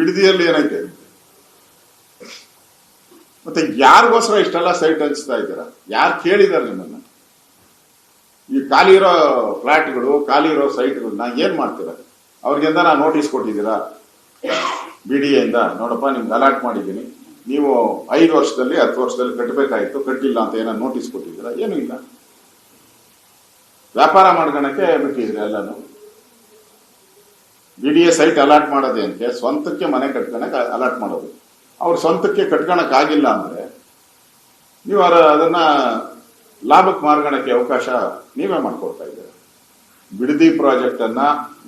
ಬಿಡದಿಯಲ್ಲಿ ಏನೈತೆ? ಮತ್ತೆ ಯಾರಿಗೋಸ್ಕರ ಇಷ್ಟೆಲ್ಲ ಸೈಟ್ ಹಂಚ್ತಾ ಇದ್ದೀರಾ? ಯಾರು ಕೇಳಿದಾರೆ ನಿಮ್ಮನ್ನ? ಈ ಖಾಲಿ ಇರೋ ಫ್ಲಾಟ್ಗಳು, ಖಾಲಿ ಇರೋ ಸೈಟ್ಗಳನ್ನ ಏನ್ ಮಾಡ್ತೀರಾ? ಅವ್ರಿಗೆಂದ ನಾ ನೋಟಿಸ್ ಕೊಟ್ಟಿದ್ದೀರಾ BDA ಇಂದ? ನೋಡಪ್ಪ, ನಿಮ್ಗೆ ಅಲಾಟ್ ಮಾಡಿದ್ದೀನಿ, ನೀವು 5 ವರ್ಷದಲ್ಲಿ 10 ವರ್ಷದಲ್ಲಿ ಕಟ್ಟಬೇಕಾಯ್ತು, ಕಟ್ಟಿಲ್ಲ ಅಂತ ಏನೋ ನೋಟಿಸ್ ಕೊಟ್ಟಿದ್ದೀರಾ? ಏನೂ ಇಲ್ಲ. ವ್ಯಾಪಾರ ಮಾಡ್ಕೊಳಕ್ಕೆ ಬಿಟ್ಟಿದ್ದೀರಾ ಎಲ್ಲಾನು. BDA ಸೈಟ್ ಅಲಾಟ್ ಮಾಡೋದೇಂತೆ ಸ್ವಂತಕ್ಕೆ ಮನೆ ಕಟ್ಕೊಳಕ್ ಅಲಾಟ್ ಮಾಡೋದು. ಅವ್ರ ಸ್ವಂತಕ್ಕೆ ಕಟ್ಕೊಳಕ್ ಆಗಿಲ್ಲ ಅಂದ್ರೆ ನೀವು ಅದನ್ನ ಲಾಭಕ್ಕೆ ಮಾರ್ಗಣಕ್ಕೆ ಅವಕಾಶ ನೀವೇ ಮಾಡ್ಕೊಡ್ತಾ ಇದ್ದೀರಾ. ಬಿಡದಿ ಪ್ರಾಜೆಕ್ಟ್ ಅನ್ನ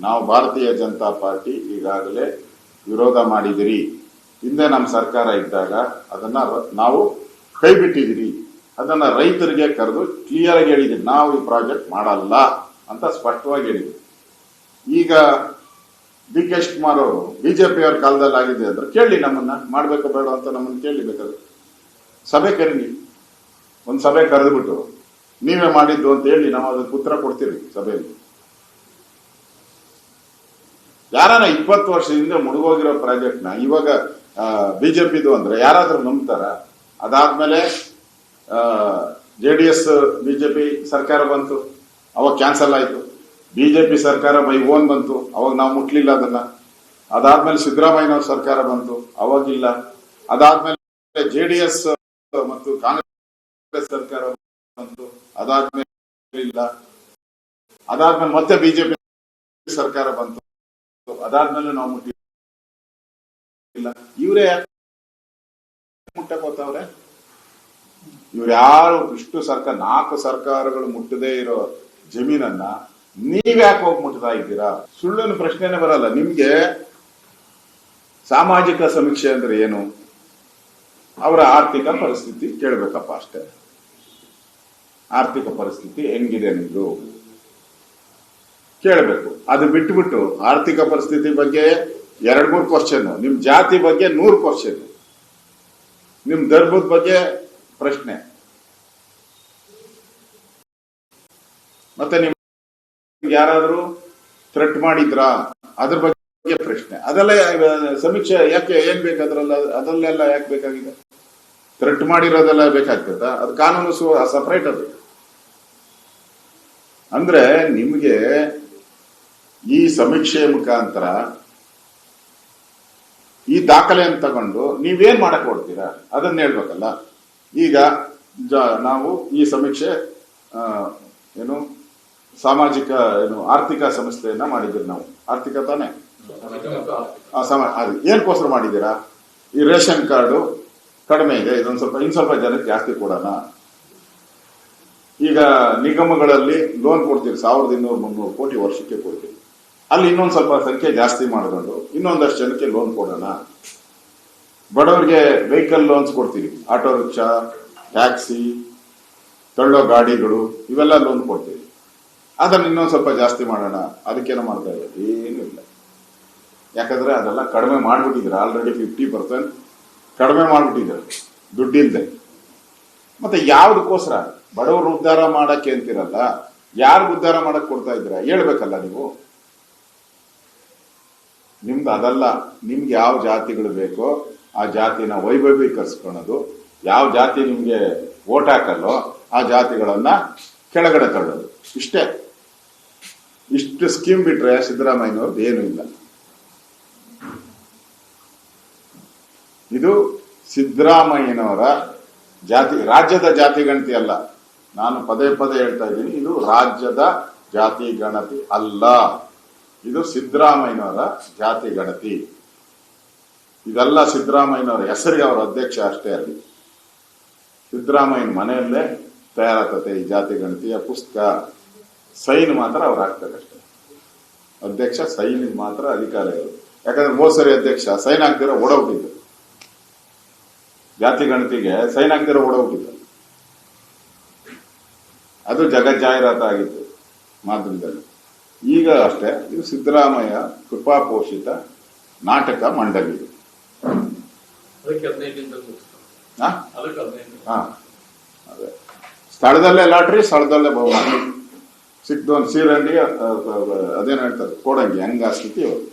ನಾವು ಭಾರತೀಯ ಜನತಾ ಪಾರ್ಟಿ ಈಗಾಗಲೇ ವಿರೋಧ ಮಾಡಿದಿರಿ. ಹಿಂದೆ ನಮ್ಮ ಸರ್ಕಾರ ಇದ್ದಾಗ ಅದನ್ನ ನಾವು ಕೈ ಬಿಟ್ಟಿದಿರಿ. ಅದನ್ನ ರೈತರಿಗೆ ಕರೆದು ಕ್ಲಿಯರ್ ಆಗಿ ಹೇಳಿದ್ವಿ, ನಾವು ಈ ಪ್ರಾಜೆಕ್ಟ್ ಮಾಡಲ್ಲ ಅಂತ ಸ್ಪಷ್ಟವಾಗಿ ಹೇಳಿದ್ವಿ. ಈಗ DK ಶಿವಕುಮಾರ್ ಅವರು BJP ಅವ್ರ ಕಾಲದಲ್ಲಿ ಆಗಿದೆ ಅಂದ್ರೆ ಕೇಳಿ, ನಮ್ಮನ್ನ ಮಾಡ್ಬೇಕು ಬೇಡ ಅಂತ ನಮ್ಮನ್ನ ಕೇಳಿ. ಬೇಕಾದ್ರೆ ಸಭೆ ಕರೀಲಿ, ಒಂದ್ ಸಭೆ ಕರೆದ್ಬಿಟ್ಟು ನೀವೇ ಮಾಡಿದ್ದು ಅಂತ ಹೇಳಿ ನಾವು ಅದಕ್ಕೆ ಉತ್ತರ ಕೊಡ್ತೀವಿ ಸಭೆಯಲ್ಲಿ. ಯಾರಾನ 20 ವರ್ಷದಿಂದ ಮುಳುಗೋಗಿರೋ ಪ್ರಾಜೆಕ್ಟ್ನ ಇವಾಗ BJPದು ಅಂದ್ರೆ ಯಾರಾದ್ರೂ ನಂಬ್ತಾರ? ಅದಾದ್ಮೇಲೆ JDS BJP ಸರ್ಕಾರ ಬಂತು, ಅವಾಗ ಕ್ಯಾನ್ಸಲ್ ಆಯ್ತು. BJP ಸರ್ಕಾರ ಬೈ ಓನ್ ಬಂತು, ಅವಾಗ ನಾವು ಮುಟ್ಲಿಲ್ಲ ಅದನ್ನ. ಅದಾದ್ಮೇಲೆ ಸಿದ್ದರಾಮಯ್ಯನವ್ರ ಸರ್ಕಾರ ಬಂತು, ಅವಾಗಿಲ್ಲ. ಅದಾದ್ಮೇಲೆ JDS ಮತ್ತು ಕಾಂಗ್ರೆಸ್ ಸರ್ಕಾರ ಬಂತು, ಅದಾದ್ಮೇಲೆ ಇಲ್ಲ. ಅದಾದ್ಮೇಲೆ ಮತ್ತೆ BJP ಸರ್ಕಾರ ಬಂತು, ಅದಾದ್ಮೇಲೆ ನಾವು ಮುಟ್ಟಿಲ್ಲ. ಇವರೇ ಮುಟ್ಟಕೋತವ್ರೆ. ಇವ್ರು ಯಾರು ಇಷ್ಟು ಸರ್ಕಾರ 4 ಸರ್ಕಾರಗಳು ಮುಟ್ಟದೇ ಇರೋ ಜಮೀನನ್ನ ನೀವ್ಯಾಕೆ ಹೋಗಿ ಮುಟ್ತಾ ಇದ್ದೀರಾ? ಸುಳ್ಳಿನ ಪ್ರಶ್ನೆನೇ ಬರಲ್ಲ ನಿಮ್ಗೆ. ಸಾಮಾಜಿಕ ಸಮೀಕ್ಷೆ ಅಂದ್ರೆ ಏನು? ಅವರ ಆರ್ಥಿಕ ಪರಿಸ್ಥಿತಿ ಕೇಳಬೇಕಪ್ಪ ಅಷ್ಟೇ. ಆರ್ಥಿಕ ಪರಿಸ್ಥಿತಿ ಹೆಂಗಿದೆ ನಿಮ್ದು ಕೇಳಬೇಕು. ಅದು ಬಿಟ್ಬಿಟ್ಟು ಆರ್ಥಿಕ ಪರಿಸ್ಥಿತಿ ಬಗ್ಗೆ 2-3 ಕ್ವಶನ್, ನಿಮ್ ಜಾತಿ ಬಗ್ಗೆ 100 ಕ್ವಶನ್, ನಿಮ್ ಧರ್ಮದ ಬಗ್ಗೆ ಪ್ರಶ್ನೆ, ಮತ್ತೆ ನಿಮ್ ಯಾರಾದ್ರೂ ಥ್ರೆಟ್ ಮಾಡಿದ್ರಾ ಅದ್ರ ಬಗ್ಗೆ ಪ್ರಶ್ನೆ. ಅದೆಲ್ಲ ಸಮೀಕ್ಷೆ ಯಾಕೆ ಏನ್ ಬೇಕಾದ್ರಲ್ಲ? ಅದಲ್ಲೆಲ್ಲ ಯಾಕೆ ಬೇಕಾಗಿದೆ? ಥ್ರೆಟ್ ಮಾಡಿರೋದೆಲ್ಲ ಬೇಕಾಗ್ತದ? ಅದು ಕಾನೂನು ಸಪರೇಟ್. ಅದು ಅಂದ್ರೆ ನಿಮ್ಗೆ ಈ ಸಮೀಕ್ಷೆ ಮುಖಾಂತರ ಈ ದಾಖಲೆಯನ್ನು ತಗೊಂಡು ನೀವೇನ್ ಮಾಡಕ್ ಹೊಡ್ತೀರಾ ಅದನ್ನ ಹೇಳ್ಬೇಕಲ್ಲ. ಈಗ ನಾವು ಈ ಸಮೀಕ್ಷೆ ಏನು ಸಾಮಾಜಿಕ ಆರ್ಥಿಕ ಸಂಸ್ಥೆಯನ್ನ ಮಾಡಿದ್ದೀರಿ. ನಾವು ಆರ್ಥಿಕ ತಾನೆ ಅದು ಏನಕ್ಕೋಸ್ಕರ ಮಾಡಿದ್ದೀರಾ? ಈ ರೇಷನ್ ಕಾರ್ಡು ಕಡಿಮೆ ಇದೆ, ಇನ್ ಸ್ವಲ್ಪ ಜನಕ್ಕೆ ಜಾಸ್ತಿ ಕೊಡೋಣ. ಈಗ ನಿಗಮಗಳಲ್ಲಿ ಲೋನ್ ಕೊಡ್ತೀರಿ, 1200-300 ಕೋಟಿ ವರ್ಷಕ್ಕೆ ಕೊಡ್ತೀರಿ. ಅಲ್ಲಿ ಇನ್ನೊಂದ್ ಸ್ವಲ್ಪ ಸಂಖ್ಯೆ ಜಾಸ್ತಿ ಮಾಡಿಕೊಂಡು ಇನ್ನೊಂದಷ್ಟು ಜನಕ್ಕೆ ಲೋನ್ ಕೊಡೋಣ. ಬಡವರಿಗೆ ವೆಹಿಕಲ್ ಲೋನ್ಸ್ ಕೊಡ್ತೀವಿ, ಆಟೋ ರಿಕ್ಷಾ, ಟ್ಯಾಕ್ಸಿ, ತಳ್ಳೋ ಗಾಡಿಗಳು, ಇವೆಲ್ಲ ಲೋನ್ ಕೊಡ್ತೀವಿ. ಅದನ್ನ ಇನ್ನೊಂದ್ ಸ್ವಲ್ಪ ಜಾಸ್ತಿ ಮಾಡೋಣ. ಅದಕ್ಕೇನೋ ಮಾಡ್ತಾ ಇಲ್ಲ, ಏನೂ ಇಲ್ಲ. ಯಾಕಂದ್ರೆ ಅದೆಲ್ಲ ಕಡಿಮೆ ಮಾಡ್ಬಿಟ್ಟಿದ್ರೆ ಆಲ್ರೆಡಿ 50% ಕಡಿಮೆ ಮಾಡ್ಬಿಟ್ಟಿದ್ರೆ ದುಡ್ಡಿಲ್ದೆ. ಮತ್ತೆ ಯಾವ್ದಕ್ಕೋಸ್ಕರ ಬಡವರು ಉದ್ಧಾರ ಮಾಡಕ್ಕೆ ಅಂತಿರಲ್ಲ, ಯಾರು ಉದ್ಧಾರ ಮಾಡಕ್ ಕೊಡ್ತಾ ಇದ್ರ ಹೇಳ್ಬೇಕಲ್ಲ ನೀವು. ನಿಮ್ದು ಅದಲ್ಲ. ನಿಮ್ಗೆ ಯಾವ ಜಾತಿಗಳು ಬೇಕೋ ಆ ಜಾತಿನ ವೈಭವೀಕರಿಸ್ಕೊಳ್ಳೋದು, ಯಾವ ಜಾತಿ ನಿಮ್ಗೆ ಓಟ್ ಹಾಕಲ್ಲೋ ಆ ಜಾತಿಗಳನ್ನ ಕೆಳಗಡೆ ತಳ್ಳೋದು, ಇಷ್ಟೇ. ಇಷ್ಟು ಸ್ಕೀಮ್ ಬಿಟ್ರೆ ಸಿದ್ದರಾಮಯ್ಯನವ್ರದ್ದು ಏನೂ ಇಲ್ಲ. ಇದು ಸಿದ್ದರಾಮಯ್ಯನವರ ಜಾತಿ, ರಾಜ್ಯದ ಜಾತಿ ಗಣತಿ ಅಲ್ಲ. ನಾನು ಪದೇ ಪದೇ ಹೇಳ್ತಾ ಇದ್ದೀನಿ, ಇದು ರಾಜ್ಯದ ಜಾತಿ ಗಣತಿ ಅಲ್ಲ. ಇದು ಸಿದ್ದರಾಮಯ್ಯನವರ ಜಾತಿ ಗಣತಿ. ಇದೆಲ್ಲ ಸಿದ್ದರಾಮಯ್ಯನವರ ಹೆಸರಿಗೆ ಅವರ ಅಧ್ಯಕ್ಷ ಅಷ್ಟೇ. ಅಲ್ಲಿ ಸಿದ್ದರಾಮಯ್ಯನ ಮನೆಯಲ್ಲೇ ತಯಾರಾಗ್ತದೆ ಈ ಜಾತಿ ಗಣತಿಯ ಪುಸ್ತಕ. ಸೈನ್ ಮಾತ್ರ ಅವ್ರು ಹಾಕ್ತಾರೆ ಅಷ್ಟೇ. ಅಧ್ಯಕ್ಷ ಸೈನ್ ಮಾತ್ರ ಅಧಿಕಾರ ಇರೋದು. ಯಾಕಂದ್ರೆ ಮೋಸರಿ ಅಧ್ಯಕ್ಷ ಸೈನ್ ಹಾಕ್ದಿರೋ ಓಡೋಗ್ಬಿಟ್ಟಿದ್ರು. ಜಾತಿ ಗಣತಿಗೆ ಸೈನ್ ಹಾಕ್ದಿರೋ ಓಡೋಗ್ಬಿಟ್ಟಿದ್ರು. ಅದು ಜಗಜ್ಜಾಹೀರಾತ ಆಗಿತ್ತು ಮಾಧ್ಯಮದಲ್ಲಿ. ಈಗ ಅಷ್ಟೇ, ಇದು ಸಿದ್ದರಾಮಯ್ಯ ಕೃಪಾಪೋಷಿತ ನಾಟಕ ಮಂಡಳಿ. ಅದೇ ಸ್ಥಳದಲ್ಲೇ ಲಾಟ್ರಿ, ಸ್ಥಳದಲ್ಲೇ ಬಹುಮಾನ ಸಿಕ್ತು. ಒಂದು ಸೀರಂಡಿ ಅದೇನು ಹೇಳ್ತಾರೆ, ಕೋಡಂಗಿ, ಹಂಗ ಸ್ಥಿತಿ ಅವರು.